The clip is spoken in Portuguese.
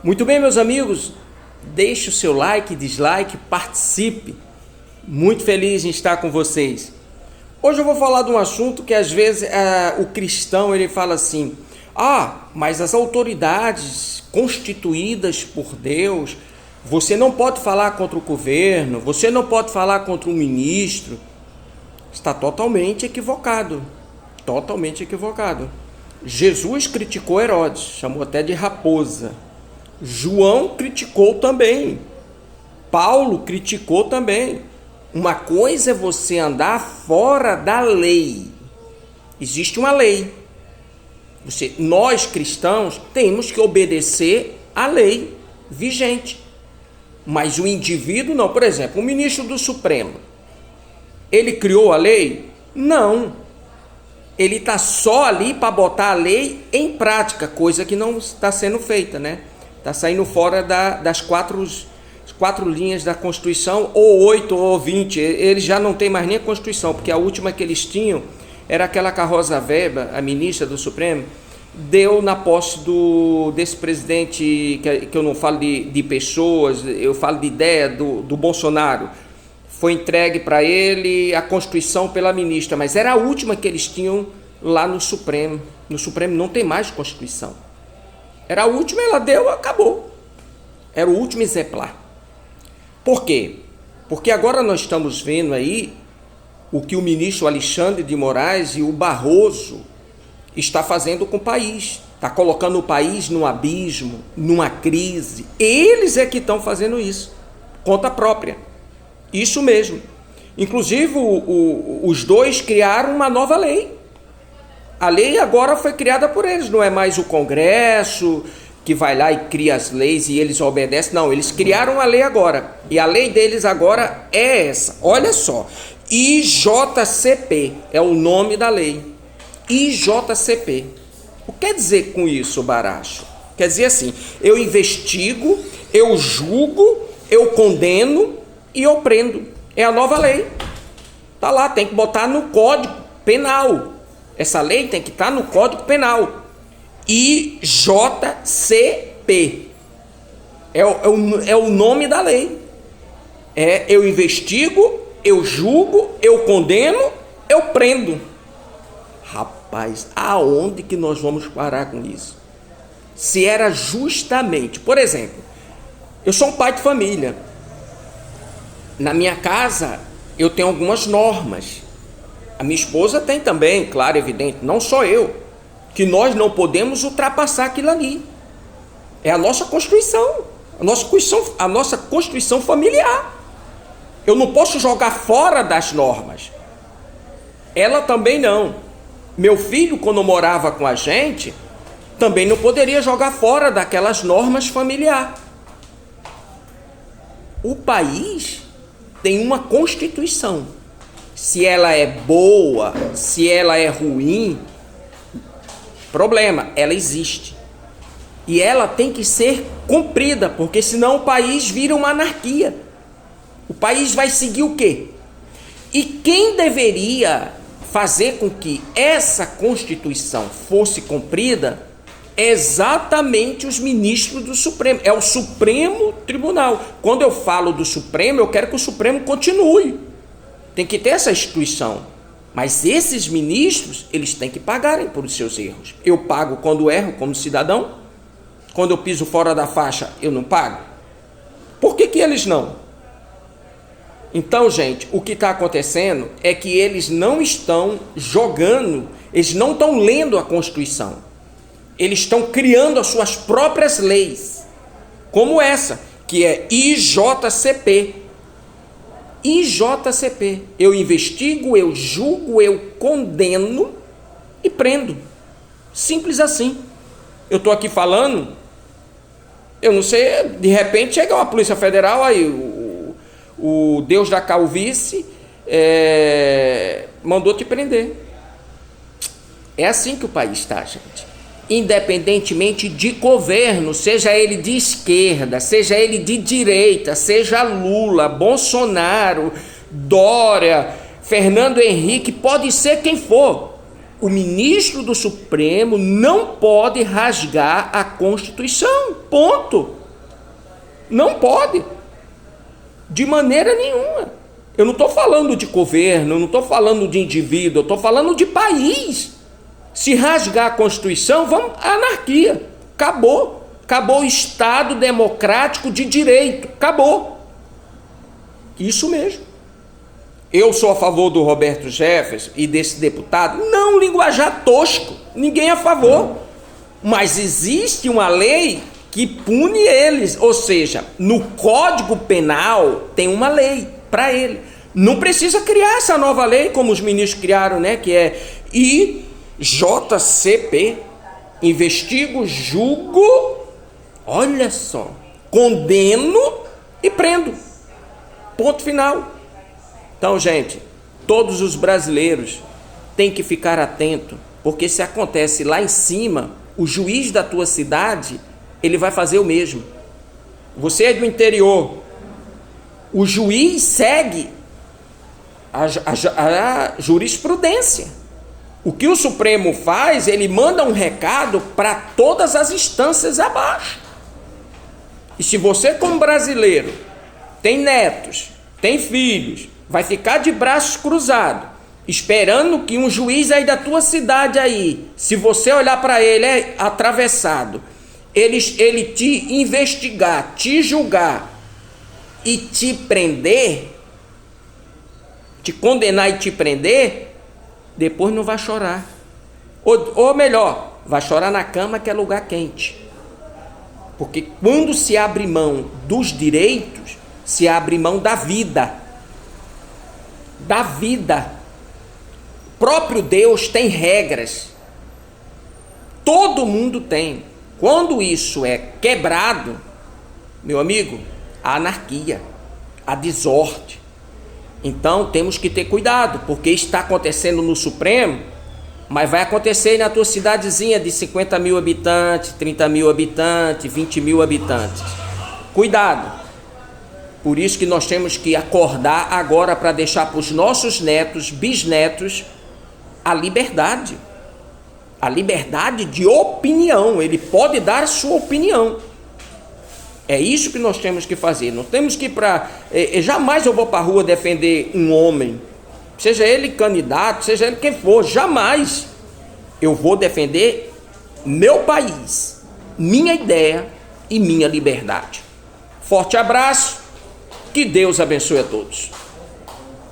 Muito bem, meus amigos, deixe o seu like, dislike, participe. Muito feliz em estar com vocês. Hoje eu vou falar de um assunto que às vezes o cristão ele fala assim: mas as autoridades constituídas por Deus, você não pode falar contra o governo, você não pode falar contra o ministro. Está totalmente equivocado. Totalmente equivocado. Jesus criticou Herodes, chamou até de raposa. João criticou também. Paulo criticou também. Uma coisa é você andar fora da lei. Existe uma lei. Nós cristãos temos que obedecer à lei vigente. Mas o indivíduo não. Por exemplo, o ministro do Supremo, ele criou a lei? Não. Ele está só ali para botar a lei em prática, coisa que não está sendo feita, né? Está saindo fora das quatro linhas da Constituição, ou 8 ou 20. Eles já não têm mais nem a Constituição, porque a última que eles tinham era aquela que a Rosa Weber, a ministra do Supremo, deu na posse desse presidente, que eu não falo de pessoas, eu falo de ideia, do Bolsonaro. Foi entregue para ele a Constituição pela ministra, mas era a última que eles tinham lá no Supremo. No Supremo não tem mais Constituição. Era a última, ela deu, acabou. Era o último exemplar. Por quê? Porque agora nós estamos vendo aí o que o ministro Alexandre de Moraes e o Barroso está fazendo com o país. Está colocando o país num abismo, numa crise. Eles é que estão fazendo isso, conta própria. Isso mesmo. Inclusive, os dois criaram uma nova lei. A lei agora foi criada por eles, não é mais o Congresso que vai lá e cria as leis e eles obedecem. Não, eles criaram a lei agora. E a lei deles agora é essa. Olha só, IJCP é o nome da lei. IJCP. O que quer dizer com isso, Baracho? Quer dizer assim, eu investigo, eu julgo, eu condeno e eu prendo. É a nova lei. Tá lá, tem que botar no Código Penal. Essa lei tem que estar no Código Penal. IJCP. É o nome da lei. Eu investigo, eu julgo, eu condeno, eu prendo. Rapaz, aonde que nós vamos parar com isso? Se era justamente, por exemplo, eu sou um pai de família. Na minha casa, eu tenho algumas normas. A minha esposa tem também, claro, evidente, não só eu, que nós não podemos ultrapassar aquilo ali. É a nossa Constituição, a nossa Constituição familiar. Eu não posso jogar fora das normas. Ela também não. Meu filho, quando morava com a gente, também não poderia jogar fora daquelas normas familiares. O país tem uma Constituição. Se ela é boa, se ela é ruim, problema, ela existe. E ela tem que ser cumprida, porque senão o país vira uma anarquia. O país vai seguir o quê? E quem deveria fazer com que essa Constituição fosse cumprida é exatamente os ministros do Supremo. É o Supremo Tribunal. Quando eu falo do Supremo, eu quero que o Supremo continue. Tem que ter essa instituição. Mas esses ministros, eles têm que pagarem por os seus erros. Eu pago quando erro como cidadão? Quando eu piso fora da faixa, eu não pago? Por que eles não? Então, gente, o que está acontecendo é que eles não estão jogando, eles não estão lendo a Constituição. Eles estão criando as suas próprias leis, como essa, que é IJCP. IJCP. Eu investigo, eu julgo, eu condeno e prendo. Simples assim. Eu estou aqui falando, eu não sei, de repente chega uma Polícia Federal, aí o Deus da calvície mandou te prender. É assim que o país está, gente. Independentemente de governo, seja ele de esquerda, seja ele de direita, seja Lula, Bolsonaro, Dória, Fernando Henrique, pode ser quem for. O ministro do Supremo não pode rasgar a Constituição. Ponto. Não pode. De maneira nenhuma. Eu não estou falando de governo, eu não estou falando de indivíduo, eu estou falando de país. Se rasgar a Constituição, vamos à anarquia. Acabou. Acabou o Estado democrático de direito. Acabou. Isso mesmo. Eu sou a favor do Roberto Jefferson e desse deputado. Não, linguajar tosco. Ninguém é a favor. Mas existe uma lei que pune eles. Ou seja, no Código Penal tem uma lei para ele. Não precisa criar essa nova lei como os ministros criaram, né? Que é IJCP. Investigo, julgo, olha só, condeno e prendo. Ponto final. Então, gente, todos os brasileiros têm que ficar atentos, porque se acontece lá em cima, o juiz da tua cidade, ele vai fazer o mesmo. Você é do interior, o juiz segue a jurisprudência. O que o Supremo faz, ele manda um recado para todas as instâncias abaixo. E se você, como brasileiro, tem netos, tem filhos, vai ficar de braços cruzados, esperando que um juiz aí da tua cidade aí, se você olhar para ele é atravessado, ele te investigar, te julgar e te prender, te condenar e te prender, depois não vai chorar. Ou melhor, vai chorar na cama, que é lugar quente. Porque quando se abre mão dos direitos, se abre mão da vida. Da vida. O próprio Deus tem regras. Todo mundo tem. Quando isso é quebrado, meu amigo, a anarquia, a desordem. Então temos que ter cuidado, porque está acontecendo no Supremo, mas vai acontecer na tua cidadezinha de 50 mil habitantes, 30 mil habitantes, 20 mil habitantes. Cuidado. Por isso que nós temos que acordar agora para deixar para os nossos netos, bisnetos, a liberdade. A liberdade de opinião. Ele pode dar a sua opinião. É isso que nós temos que fazer. Não temos que ir para... jamais eu vou para a rua defender um homem, seja ele candidato, seja ele quem for. Jamais. Eu vou defender meu país, minha ideia e minha liberdade. Forte abraço. Que Deus abençoe a todos.